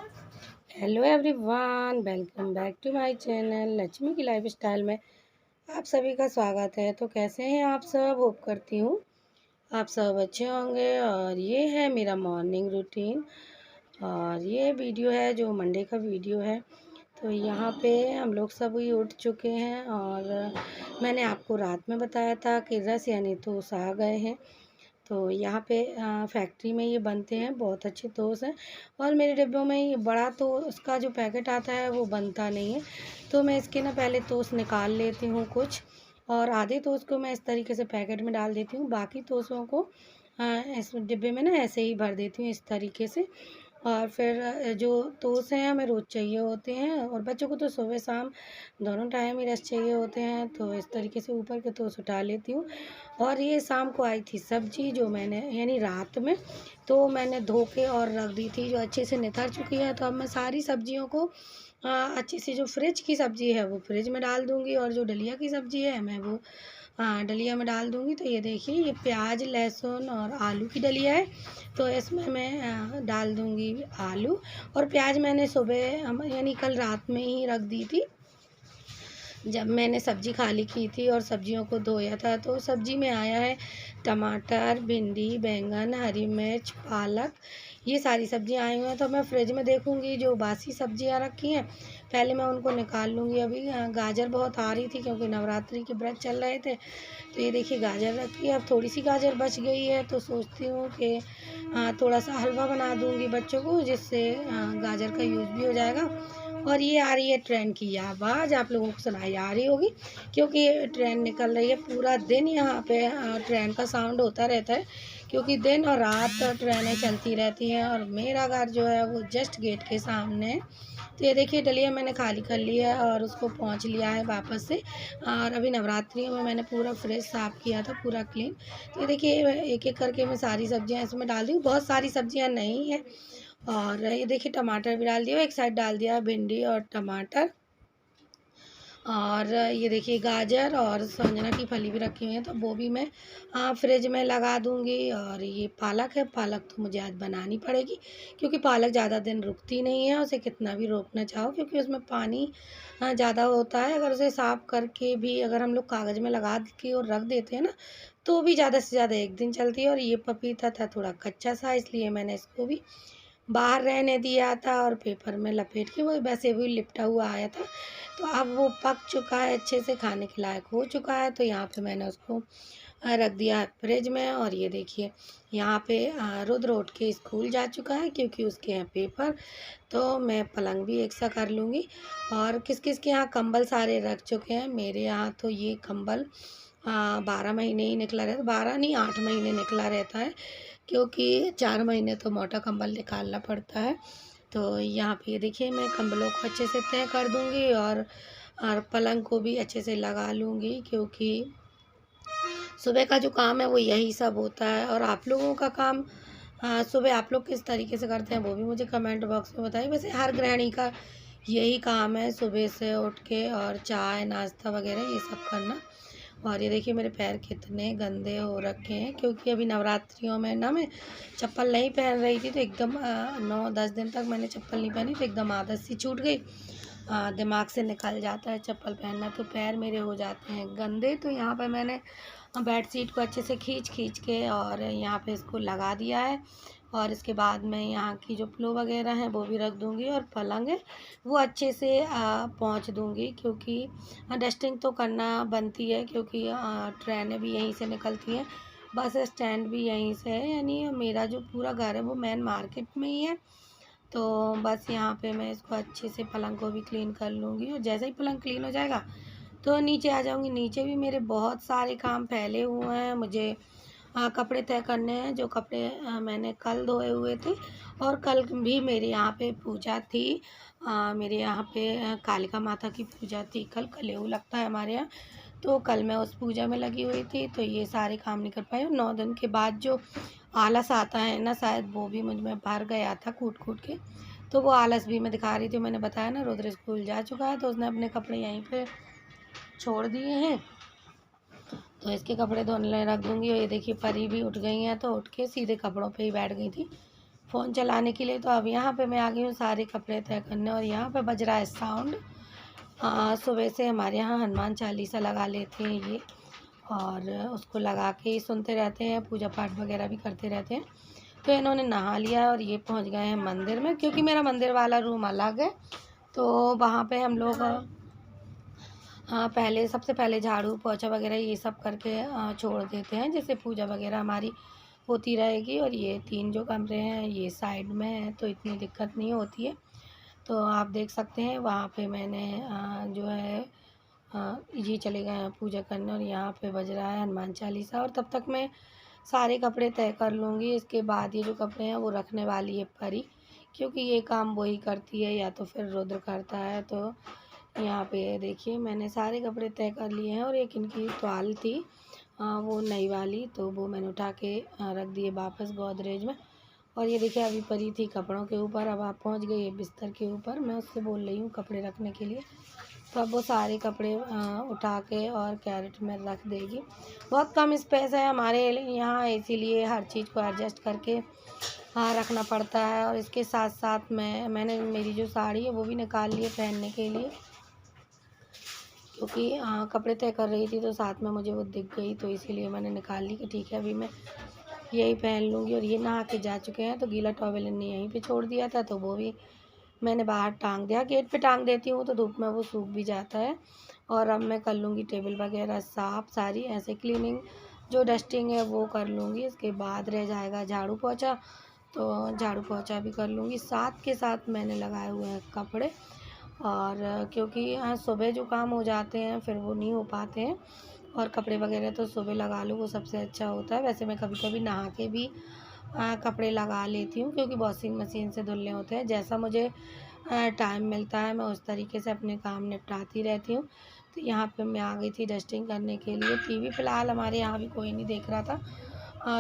Hello everyone, welcome back to my channel Lakshmi की life style में आप सभी का स्वागत है। तो कैसे हैं आप सब? होप करती हूँ आप सब अच्छे होंगे। और ये है मेरा मॉर्निंग रूटीन और ये वीडियो है जो मंडे का वीडियो है। तो यहाँ पे हम लोग सभी उठ चुके हैं और मैंने आपको रात में बताया था कि रस यानी तोस आ गए हैं। तो यहाँ पे फैक्ट्री में ये बनते हैं, बहुत अच्छे टोस्ट हैं। और मेरे डिब्बों में ये बड़ा तो उसका जो पैकेट आता है वो बनता नहीं है। तो मैं इसके ना पहले टोस्ट निकाल लेती हूँ कुछ, और आधे टोस्ट को मैं इस तरीके से पैकेट में डाल देती हूँ, बाकी टोस्टों को इस डिब्बे में ना ऐसे ही भर देती हूँ इस तरीके से। और फिर जो टोस्ट हैं हमें रोज़ चाहिए होते हैं, और बच्चों को तो सुबह शाम दोनों टाइम ही रस चाहिए होते हैं। तो इस तरीके से ऊपर के टोस्ट उठा लेती हूँ। और ये शाम को आई थी सब्ज़ी जो मैंने यानी रात में, तो मैंने धो के और रख दी थी, जो अच्छे से निथर चुकी है। तो अब मैं सारी सब्जियों को अच्छे से, जो फ्रिज की सब्ज़ी है वो फ्रिज में डाल दूँगी, और जो डलिया की सब्ज़ी है मैं वो डलिया में डाल दूँगी। तो ये देखिए, ये प्याज लहसुन और आलू की डलिया है। तो इसमें मैं डाल दूँगी आलू। और प्याज मैंने सुबह यानी कल रात में ही रख दी थी, जब मैंने सब्ज़ी खाली की थी और सब्जियों को धोया था। तो सब्ज़ी में आया है टमाटर, भिंडी, बैंगन, हरी मिर्च, पालक, ये सारी सब्जियां आई हुई हैं। तो मैं फ्रिज में देखूंगी जो बासी सब्जियां रखी हैं, पहले मैं उनको निकाल लूँगी। अभी गाजर बहुत आ रही थी क्योंकि नवरात्रि के व्रत चल रहे थे। तो ये देखिए गाजर रखी है, अब थोड़ी सी गाजर बच गई है, तो सोचती हूँ कि थोड़ा सा हलवा बना दूँगी बच्चों को, जिससे गाजर का यूज़ भी हो जाएगा। और ये आ रही है ट्रेन की आवाज़, आप लोगों को सुनाई आ रही होगी क्योंकि ट्रेन निकल रही है। पूरा दिन यहाँ पे ट्रेन का साउंड होता रहता है, क्योंकि दिन और रात ट्रेनें चलती रहती हैं। और मेरा घर जो है वो जस्ट गेट के सामने है। तो ये देखिए डलिया मैंने खाली कर लिया है और उसको पहुँच लिया है वापस से। और अभी नवरात्रियों में मैंने पूरा फ्रिज साफ़ किया था, पूरा क्लीन। तो ये देखिए एक एक करके मैं सारी सब्जियां इसमें डाल दी हूँ, बहुत सारी सब्जियां नहीं है। और ये देखिए टमाटर भी डाल दिया, एक साइड डाल दिया भिंडी और टमाटर। और ये देखिए गाजर और संजना की फली भी रखी हुई है, तो वो भी मैं फ्रिज में लगा दूंगी। और ये पालक है, पालक तो मुझे आज बनानी पड़ेगी क्योंकि पालक ज़्यादा दिन रुकती नहीं है, उसे कितना भी रोकना चाहो, क्योंकि उसमें पानी ज़्यादा होता है। अगर उसे साफ़ करके भी अगर हम लोग कागज़ में लगा के और रख देते हैं ना, तो भी ज़्यादा से ज़्यादा एक दिन चलती है। और ये पपीता था थोड़ा कच्चा सा, इसलिए मैंने इसको भी बाहर रहने दिया था और पेपर में लपेट के, वो वैसे भी लिपटा हुआ आया था। तो अब वो पक चुका है, अच्छे से खाने के लायक हो चुका है। तो यहाँ पे मैंने उसको रख दिया है फ्रिज में। और ये देखिए यहाँ पे रुद्र उठ के स्कूल जा चुका है क्योंकि उसके यहाँ पेपर। तो मैं पलंग भी एक सा कर लूँगी। और किस किस के यहाँ कंबल सारे रख चुके हैं, मेरे यहाँ तो ये कंबल 12 महीने ही निकला रहता, 12 नहीं 8 महीने निकला रहता है, क्योंकि 4 महीने तो मोटा कंबल निकालना पड़ता है। तो यहाँ पे देखिए मैं कंबलों को अच्छे से तय कर दूँगी, और पलंग को भी अच्छे से लगा लूँगी, क्योंकि सुबह का जो काम है वो यही सब होता है। और आप लोगों का काम सुबह आप लोग किस तरीके से करते हैं वो भी मुझे कमेंट बॉक्स में बताइए। वैसे हर गृहिणी का यही काम है, सुबह से उठ के और चाय नाश्ता वगैरह ये सब करना। और ये देखिए मेरे पैर कितने गंदे हो रखे हैं, क्योंकि अभी नवरात्रियों में ना मैं चप्पल नहीं पहन रही थी। तो एकदम 9-10 दिन तक मैंने चप्पल नहीं पहनी, तो एकदम आदत सी छूट गई। दिमाग से निकल जाता है चप्पल पहनना, तो पैर मेरे हो जाते हैं गंदे। तो यहाँ पर मैंने बेड शीट को अच्छे से खींच खींच के और यहाँ पे इसको लगा दिया है। और इसके बाद मैं यहाँ की जो पिलो वगैरह हैं वो भी रख दूँगी, और पलंग है वो अच्छे से पोंछ दूँगी, क्योंकि डस्टिंग तो करना बनती है, क्योंकि ट्रेनें भी यहीं से निकलती हैं, बस स्टैंड भी यहीं से है। यानी मेरा जो पूरा घर है वो मेन मार्केट में ही है। तो बस यहाँ पे मैं इसको अच्छे से पलंग को भी क्लीन कर लूँगी, और जैसे ही पलंग क्लीन हो जाएगा तो नीचे आ जाऊँगी। नीचे भी मेरे बहुत सारे काम फैले हुए हैं, मुझे कपड़े तय करने हैं, जो कपड़े मैंने कल धोए हुए थे। और कल भी मेरे यहाँ पे पूजा थी, मेरे यहाँ पे कालिका माता की पूजा थी कल, कलेऊ लगता है हमारे यहाँ। तो कल मैं उस पूजा में लगी हुई थी, तो ये सारे काम नहीं कर पाई। और 9 दिन के बाद जो आलस आता है ना, शायद वो भी मुझ में भर गया था कूट कूट के। तो वो आलस भी मैं दिखा रही थी। मैंने बताया ना रुद्र स्कूल जा चुका है, तो उसने अपने कपड़े यहीं पे छोड़ दिए हैं, तो इसके कपड़े धोने रख दूँगी। और ये देखिए परी भी उठ गई हैं, तो उठ के सीधे कपड़ों पे ही बैठ गई थी। फ़ोन चलाने के लिए। तो अब यहाँ पे मैं आ गई हूँ सारे कपड़े तय करने, और यहाँ पे बज रहा है साउंड। सुबह से हमारे यहाँ हनुमान चालीसा लगा लेते हैं ये, और उसको लगा के ही सुनते रहते हैं, पूजा पाठ वगैरह भी करते रहते हैं। तो इन्होंने नहा लिया और ये पहुँच गए हैं मंदिर में, क्योंकि मेरा मंदिर वाला रूम अलग है। तो वहाँ पे हम लोग पहले सबसे पहले झाड़ू पोछा वगैरह ये सब करके छोड़ देते हैं, जैसे पूजा वगैरह हमारी होती रहेगी। और ये 3 जो कमरे हैं ये साइड में हैं, तो इतनी दिक्कत नहीं होती है। तो आप देख सकते हैं वहाँ पे मैंने जो है ये चले गए हैं पूजा करने, और यहाँ पे बज रहा है हनुमान चालीसा। और तब तक मैं सारे कपड़े तय कर लूँगी। इसके बाद ये जो कपड़े हैं वो रखने वाली है परी, क्योंकि ये काम वही करती है या तो फिर रुद्र करता है। तो यहाँ पे देखिए मैंने सारे कपड़े तय कर लिए हैं, और एक इनकी टॉवल थी वो नई वाली, तो वो मैंने उठा के रख दिए वापस गोदरेज में। और ये देखिए अभी परी थी कपड़ों के ऊपर, अब आप पहुँच गई है बिस्तर के ऊपर। मैं उससे बोल रही हूँ कपड़े रखने के लिए, तो अब वो सारे कपड़े उठा के और कैरेट में रख देगी। बहुत कम स्पेस है हमारे यहाँ, इसीलिए हर चीज़ को एडजस्ट करके रखना पड़ता है। और इसके साथ साथ मैंने मेरी जो साड़ी है वो भी निकाल ली है पहनने के लिए, क्योंकि कपड़े तय कर रही थी तो साथ में मुझे वो दिख गई, तो इसीलिए मैंने निकाल ली कि ठीक है अभी मैं यही पहन लूँगी। और ये नहा के जा चुके हैं, तो गीला टॉवल इन्हें यहीं पे छोड़ दिया था, तो वो भी मैंने बाहर टांग दिया। गेट पे टांग देती हूँ तो धूप में वो सूख भी जाता है। और अब मैं कर लूँगी टेबल वगैरह साफ़, सारी ऐसे क्लीनिंग जो डस्टिंग है वो कर लूँगी। इसके बाद रह जाएगा झाड़ू पोछा, तो झाड़ू पोछा भी कर लूँगी। साथ के साथ मैंने लगाए हुए हैं कपड़े, और क्योंकि सुबह जो काम हो जाते हैं फिर वो नहीं हो पाते हैं, और कपड़े वगैरह तो सुबह लगा लो वो सबसे अच्छा होता है। वैसे मैं कभी कभी नहा के भी कपड़े लगा लेती हूँ, क्योंकि वॉशिंग मशीन से धुलने होते हैं। जैसा मुझे टाइम मिलता है मैं उस तरीके से अपने काम निपटाती रहती हूँ। तो यहाँ पे मैं आ गई थी डस्टिंग करने के लिए। टीवी फ़िलहाल हमारे यहाँ भी कोई नहीं देख रहा था,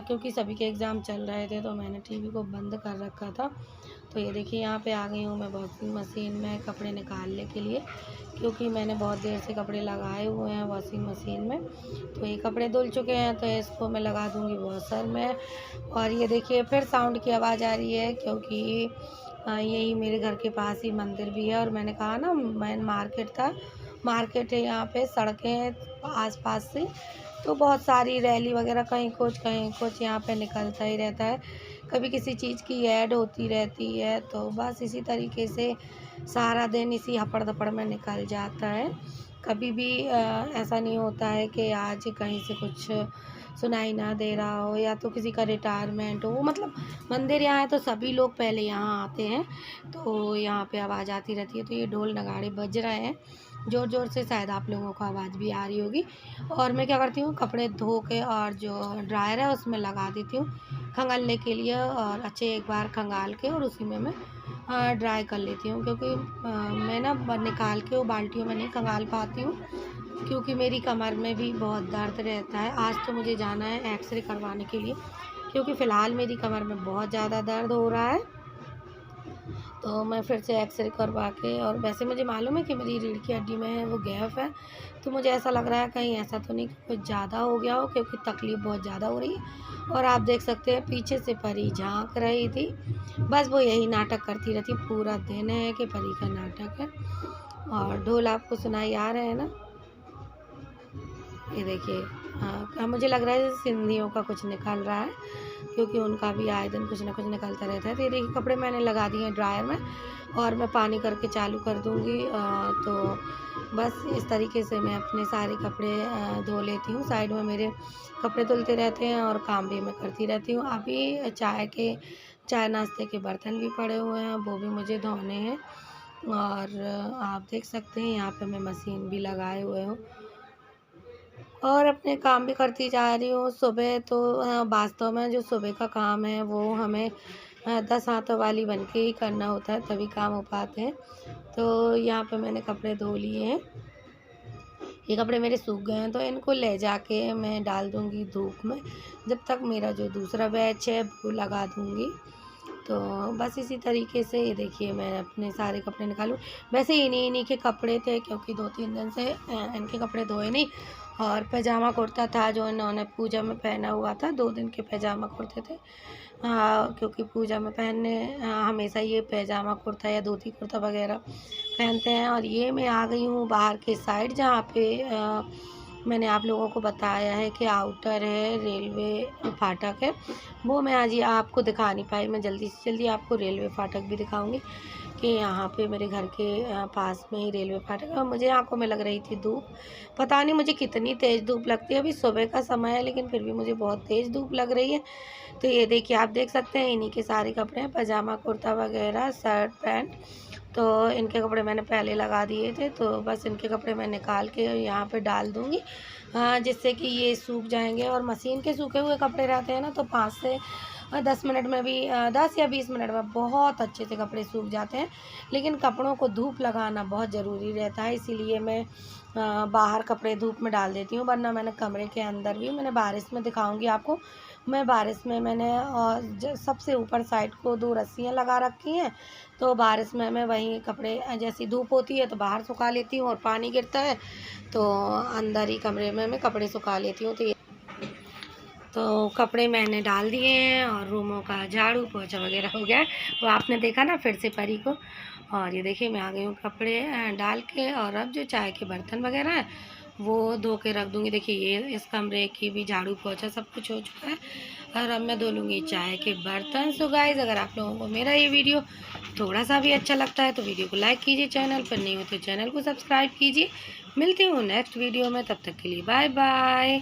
क्योंकि सभी के एग्ज़ाम चल रहे थे, तो मैंने टीवी को बंद कर रखा था। तो ये देखिए यहाँ पे आ गई हूँ मैं वॉशिंग मशीन में कपड़े निकालने के लिए, क्योंकि मैंने बहुत देर से कपड़े लगाए हुए हैं वॉशिंग मशीन में। तो ये कपड़े धुल चुके हैं, तो इसको मैं लगा दूँगी वॉशर में। और ये देखिए फिर साउंड की आवाज़ आ रही है, क्योंकि यही मेरे घर के पास ही मंदिर भी है। और मैंने कहा ना मेन मार्केट था, मार्केट है यहाँ पे, सड़कें आसपास से, तो बहुत सारी रैली वगैरह कहीं कुछ यहाँ पे निकलता ही रहता है। कभी किसी चीज़ की ऐड होती रहती है, तो बस इसी तरीके से सारा दिन इसी हपड़ धपड़ में निकल जाता है। कभी भी ऐसा नहीं होता है कि आज कहीं से कुछ सुनाई ना दे रहा हो, या तो किसी का रिटायरमेंट हो। मतलब मंदिर यहाँ है तो सभी लोग पहले यहाँ आते हैं, तो यहाँ पे आवाज़ आती रहती है। तो ये ढोल नगाड़े बज रहे हैं ज़ोर ज़ोर से, शायद आप लोगों को आवाज़ भी आ रही होगी। और मैं क्या करती हूँ कपड़े धो के और जो ड्रायर है उसमें लगा देती हूँ खंगालने के लिए, और अच्छे एक बार खंगाल के और उसी में मैं ड्राई कर लेती हूँ। क्योंकि मैं ना निकाल के वो बाल्टियों में नहीं खंगाल पाती हूँ, क्योंकि मेरी कमर में भी बहुत दर्द रहता है। आज तो मुझे जाना है एक्सरे करवाने के लिए, क्योंकि फ़िलहाल मेरी कमर में बहुत ज़्यादा दर्द हो रहा है। तो मैं फिर से एक्सरे करवा के, और वैसे मुझे मालूम है कि मेरी रीढ़ की हड्डी में है वो गैप है, तो मुझे ऐसा लग रहा है कहीं ऐसा तो नहीं कि कुछ ज़्यादा हो गया हो, क्योंकि तकलीफ़ बहुत ज़्यादा हो रही है। और आप देख सकते हैं पीछे से परी झांक रही थी, बस वो यही नाटक करती रहती, पूरा दिन है कि परी का नाटक है। और ढोल आपको सुनाई आ रहे हैं ना, ये देखिए। हाँ, मुझे लग रहा है जैसे सिंधियों का कुछ निकल रहा है, क्योंकि उनका भी आए दिन कुछ ना कुछ निकलता रहता है। तो ये देखिए कपड़े मैंने लगा दिए हैं ड्रायर में, और मैं पानी करके चालू कर दूँगी। तो बस इस तरीके से मैं अपने सारे कपड़े धो लेती हूँ। साइड में मेरे कपड़े धुलते रहते हैं और काम भी मैं करती रहती हूँ। अभी चाय नाश्ते के बर्तन भी पड़े हुए हैं, वो भी मुझे धोने हैं। और आप देख सकते हैं यहाँ पे मैं मशीन भी लगाए हुए हूँ, और अपने काम भी करती जा रही हूँ। सुबह तो वास्तव में जो सुबह का काम है वो हमें 10 हाथों वाली बन के ही करना होता है, तभी काम हो पाते हैं। तो यहाँ पे मैंने कपड़े धो लिए हैं, ये कपड़े मेरे सूख गए हैं, तो इनको ले जाके मैं डाल दूँगी धूप में, जब तक मेरा जो दूसरा बैच है वो लगा दूँगी। तो बस इसी तरीके से ये देखिए मैं अपने सारे कपड़े निकालूँ। वैसे इन्हीं के कपड़े थे, क्योंकि 2-3 दिन से इनके कपड़े धोए नहीं, और पैजामा कुर्ता था जो इन्होंने पूजा में पहना हुआ था, 2 दिन के पैजामा कुर्ते थे। हाँ, क्योंकि पूजा में पहनने हमेशा ये पैजामा कुर्ता या धोती कुर्ता वगैरह पहनते हैं। और ये मैं आ गई हूँ बाहर के साइड, जहाँ पे मैंने आप लोगों को बताया है कि आउटर है, रेलवे फाटक है, वो मैं आज ये आपको दिखा नहीं पाई। मैं जल्दी से जल्दी आपको रेलवे फाटक भी दिखाऊंगी कि यहाँ पे मेरे घर के पास में ही रेलवे फाटक है। और मुझे आंखों में लग रही थी धूप, पता नहीं मुझे कितनी तेज़ धूप लगती है। अभी सुबह का समय है लेकिन फिर भी मुझे बहुत तेज़ धूप लग रही है। तो ये देखिए, आप देख सकते हैं इन्हीं के सारे कपड़े हैं, पजामा कुर्ता वगैरह, शर्ट पैंट। तो इनके कपड़े मैंने पहले लगा दिए थे, तो बस इनके कपड़े मैं निकाल के यहाँ पे डाल दूँगी, जिससे कि ये सूख जाएंगे। और मशीन के सूखे हुए कपड़े रहते हैं ना, तो 5 से 10 मिनट में भी 10 या 20 मिनट में बहुत अच्छे से कपड़े सूख जाते हैं। लेकिन कपड़ों को धूप लगाना बहुत ज़रूरी रहता है, इसीलिए मैं बाहर कपड़े धूप में डाल देती हूँ। वरना मैंने कमरे के अंदर भी, मैंने बारिश में दिखाऊंगी आपको, मैं बारिश में मैंने सबसे ऊपर साइड को 2 रस्सियाँ लगा रखी हैं। तो बारिश में मैं वहीं कपड़े, जैसी धूप होती है तो बाहर सुखा लेती हूँ, और पानी गिरता है तो अंदर ही कमरे में मैं कपड़े सुखा लेती हूँ। तो कपड़े मैंने डाल दिए हैं और रूमों का झाड़ू पोछा वगैरह हो गया है। वो आपने देखा ना फिर से परी को। और ये देखिए, मैं आ गई हूँ कपड़े डाल के, और अब जो चाय के बर्तन वगैरह है वो धो के रख दूँगी। देखिए, ये इस कमरे की भी झाड़ू पोछा सब कुछ हो चुका है, और अब मैं धो लूँगी चाय के बर्तन। सो गाइस, अगर आप लोगों को मेरा ये वीडियो थोड़ा सा भी अच्छा लगता है तो वीडियो को लाइक कीजिए, चैनल पर नहीं हो तो चैनल को सब्सक्राइब कीजिए। मिलती हूँ नेक्स्ट वीडियो में, तब तक के लिए बाय बाय।